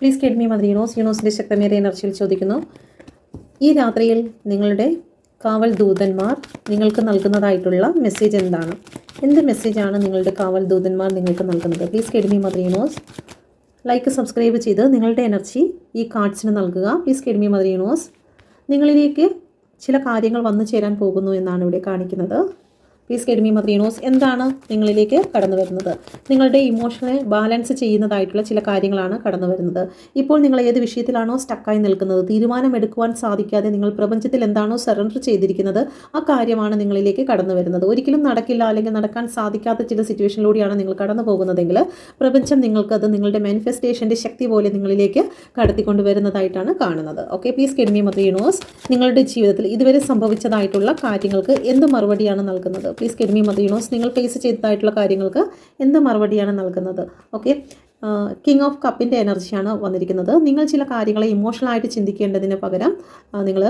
Please get me mother യൂണിവേഴ്സിൻ്റെ ശക്തമേറിയ എനർജിയിൽ ചോദിക്കുന്നു. ഈ രാത്രിയിൽ നിങ്ങളുടെ കാവൽ ദൂതന്മാർ നിങ്ങൾക്ക് നൽകുന്നതായിട്ടുള്ള മെസ്സേജ് എന്താണ്? എന്ത് മെസ്സേജാണ് നിങ്ങളുടെ കാവൽ ദൂതന്മാർ നിങ്ങൾക്ക് നൽകുന്നത്? Please get me mother universe. Like subscribe ചെയ്ത് നിങ്ങളുടെ എനർജി ഈ കാർഡ്സിന് നൽകുക. Please get me mother universe. നിങ്ങളിലേക്ക് ചില കാര്യങ്ങൾ വന്നു ചേരാൻ പോകുന്നു എന്നാണ് ഇവിടെ കാണിക്കുന്നത്. Please get me mother universe. എന്താണ് നിങ്ങളിലേക്ക് കടന്നു വരുന്നത്? നിങ്ങളുടെ ഇമോഷണൽ ബാലൻസ് ചെയ്യുന്നതായിട്ടുള്ള ചില കാര്യങ്ങളാണ് കടന്നു വരുന്നത്. ഇപ്പോൾ നിങ്ങൾ ഏത് വിഷയത്തിലാണോ സ്റ്റക്കായി നിൽക്കുന്നത്, തീരുമാനമെടുക്കുവാൻ സാധിക്കാതെ നിങ്ങൾ പ്രപഞ്ചത്തിൽ എന്താണോ സറണ്ടർ ചെയ്തിരിക്കുന്നത്, ആ കാര്യമാണ് നിങ്ങളിലേക്ക് കടന്നു വരുന്നത്. ഒരിക്കലും നടക്കില്ല അല്ലെങ്കിൽ നടക്കാൻ സാധിക്കാത്ത ചില സിറ്റുവേഷനിലൂടെയാണ് നിങ്ങൾ കടന്നു പോകുന്നതെങ്കിൽ പ്രപഞ്ചം നിങ്ങൾക്കത് നിങ്ങളുടെ മാനിഫെസ്റ്റേഷൻ്റെ ശക്തി പോലെ നിങ്ങളിലേക്ക് കടത്തിക്കൊണ്ടുവരുന്നതായിട്ടാണ് കാണുന്നത്. Okay, please get me mother universe. നിങ്ങളുടെ ജീവിതത്തിൽ ഇതുവരെ സംഭവിച്ചതായിട്ടുള്ള കാര്യങ്ങൾക്ക് എന്ത് മറുപടിയാണ് നൽകുന്നത്? Please get me mother universe. നിങ്ങൾ ഫേസ് ചെയ്തതായിട്ടുള്ള കാര്യങ്ങൾക്ക് എന്ത് മറുപടിയാണ് നൽകുന്നത്? ഓക്കെ, കിങ് ഓഫ് കപ്പിൻ്റെ എനർജിയാണ് വന്നിരിക്കുന്നത്. നിങ്ങൾ ചില കാര്യങ്ങളെ ഇമോഷണലായിട്ട് ചിന്തിക്കേണ്ടതിന് പകരം നിങ്ങൾ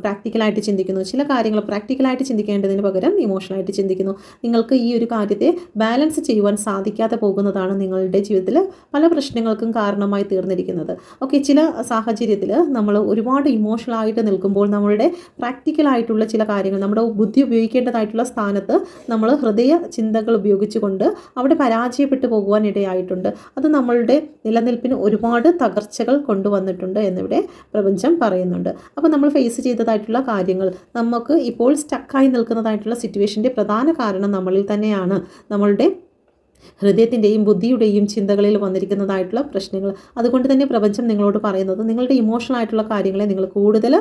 പ്രാക്ടിക്കലായിട്ട് ചിന്തിക്കുന്നു. ചില കാര്യങ്ങൾ പ്രാക്ടിക്കലായിട്ട് ചിന്തിക്കേണ്ടതിന് പകരം ഇമോഷണലായിട്ട് ചിന്തിക്കുന്നു. നിങ്ങൾക്ക് ഈ ഒരു കാര്യത്തെ ബാലൻസ് ചെയ്യുവാൻ സാധിക്കാതെ പോകുന്നതാണ് നിങ്ങളുടെ ജീവിതത്തിൽ പല പ്രശ്നങ്ങൾക്കും കാരണമായി തീർന്നിരിക്കുന്നത്. ഓക്കെ, ചില സാഹചര്യത്തിൽ നമ്മൾ ഒരുപാട് ഇമോഷണലായിട്ട് നിൽക്കുമ്പോൾ നമ്മളുടെ പ്രാക്ടിക്കലായിട്ടുള്ള ചില കാര്യങ്ങൾ, നമ്മുടെ ബുദ്ധി ഉപയോഗിക്കേണ്ടതായിട്ടുള്ള സ്ഥാനത്ത് നമ്മൾ ഹൃദയ ചിന്തകൾ ഉപയോഗിച്ചുകൊണ്ട് അവിടെ പരാജയപ്പെട്ടു പോകുവാൻ ഇടയായിട്ടുണ്ട്. അത് നമ്മളുടെ നിലനിൽപ്പിന് ഒരുപാട് തകർച്ചകൾ കൊണ്ടുവന്നിട്ടുണ്ട് എന്നിവിടെ പ്രപഞ്ചം പറയുന്നുണ്ട്. അപ്പോൾ നമ്മൾ ഫേസ് ചെയ്തതായിട്ടുള്ള കാര്യങ്ങൾ, നമുക്ക് ഇപ്പോൾ സ്റ്റക്കായി നിൽക്കുന്നതായിട്ടുള്ള സിറ്റുവേഷൻ്റെ പ്രധാന കാരണം നമ്മളിൽ തന്നെയാണ്. നമ്മളുടെ ഹൃദയത്തിൻ്റെയും ബുദ്ധിയുടെയും ചിന്തകളിൽ വന്നിരിക്കുന്നതായിട്ടുള്ള പ്രശ്നങ്ങൾ. അതുകൊണ്ട് തന്നെ പ്രപഞ്ചം നിങ്ങളോട് പറയുന്നത് നിങ്ങളുടെ ഇമോഷണൽ ആയിട്ടുള്ള കാര്യങ്ങളെ നിങ്ങൾ കൂടുതൽ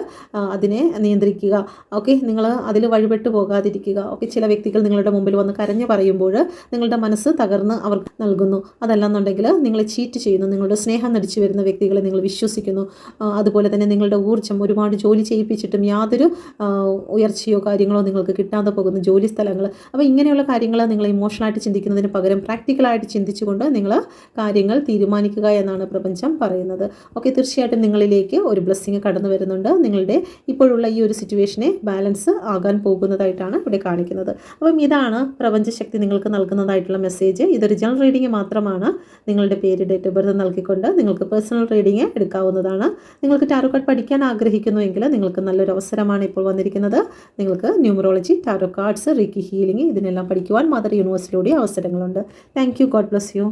അതിനെ നിയന്ത്രിക്കുക. ഓക്കെ, നിങ്ങൾ അതിൽ വഴിപെട്ടു പോകാതിരിക്കുക. ഓക്കെ, ചില വ്യക്തികൾ നിങ്ങളുടെ മുമ്പിൽ വന്ന് കരഞ്ഞു പറയുമ്പോൾ നിങ്ങളുടെ മനസ്സ് തകർന്ന് അവർ നൽകുന്നു. അതല്ലെന്നുണ്ടെങ്കിൽ നിങ്ങളെ ചീറ്റ് ചെയ്യുന്നു. നിങ്ങളുടെ സ്നേഹം നടിച്ചു വരുന്ന വ്യക്തികളെ നിങ്ങൾ വിശ്വസിക്കുന്നു. അതുപോലെ തന്നെ നിങ്ങളുടെ ഊർജ്ജം, ഒരുപാട് ജോലി ചെയ്യിപ്പിച്ചിട്ടും യാതൊരു ഉയർച്ചയോ കാര്യങ്ങളോ നിങ്ങൾക്ക് കിട്ടാതെ പോകുന്ന ജോലി സ്ഥലങ്ങൾ. അപ്പോൾ ഇങ്ങനെയുള്ള കാര്യങ്ങൾ നിങ്ങൾ ഇമോഷണലായിട്ട് ചിന്തിക്കുന്നതിന് പകരം പ്രാക്ടിക്കലായിട്ട് ചിന്തിച്ചുകൊണ്ട് നിങ്ങൾ കാര്യങ്ങൾ തീരുമാനിക്കുക എന്നാണ് പ്രപഞ്ചം പറയുന്നത്. ഓക്കെ, തീർച്ചയായിട്ടും നിങ്ങളിലേക്ക് ഒരു ബ്ലെസ്സിങ് കടന്നു വരുന്നുണ്ട്. നിങ്ങളുടെ ഇപ്പോഴുള്ള ഈ ഒരു സിറ്റുവേഷനെ ബാലൻസ് ആകാൻ പോകുന്നതായിട്ടാണ് ഇവിടെ കാണിക്കുന്നത്. അപ്പം ഇതാണ് പ്രപഞ്ചശക്തി നിങ്ങൾക്ക് നൽകുന്നതായിട്ടുള്ള മെസ്സേജ്. ഇതൊരു ജനറൽ റീഡിംഗ് മാത്രമാണ്. നിങ്ങളുടെ പേര്, ഡേറ്റ് ഓഫ് ബർത്ത് നൽകിക്കൊണ്ട് നിങ്ങൾക്ക് പേഴ്സണൽ റീഡിംഗ് എടുക്കാവുന്നതാണ്. നിങ്ങൾക്ക് ടാരോ കാർഡ് പഠിക്കാൻ ആഗ്രഹിക്കുന്നുവെങ്കിൽ നിങ്ങൾക്ക് നല്ലൊരു അവസരമാണ് ഇപ്പോൾ വന്നിരിക്കുന്നത്. നിങ്ങൾക്ക് ന്യൂമറോളജി, ടാരോ കാർഡ്സ്, റീക്കി ഹീലിംഗ് ഇതിനെല്ലാം പഠിക്കുവാൻ മദർ യൂണിവേഴ്സിലൂടെ അവസരങ്ങളുണ്ട്. Thank you. God bless you.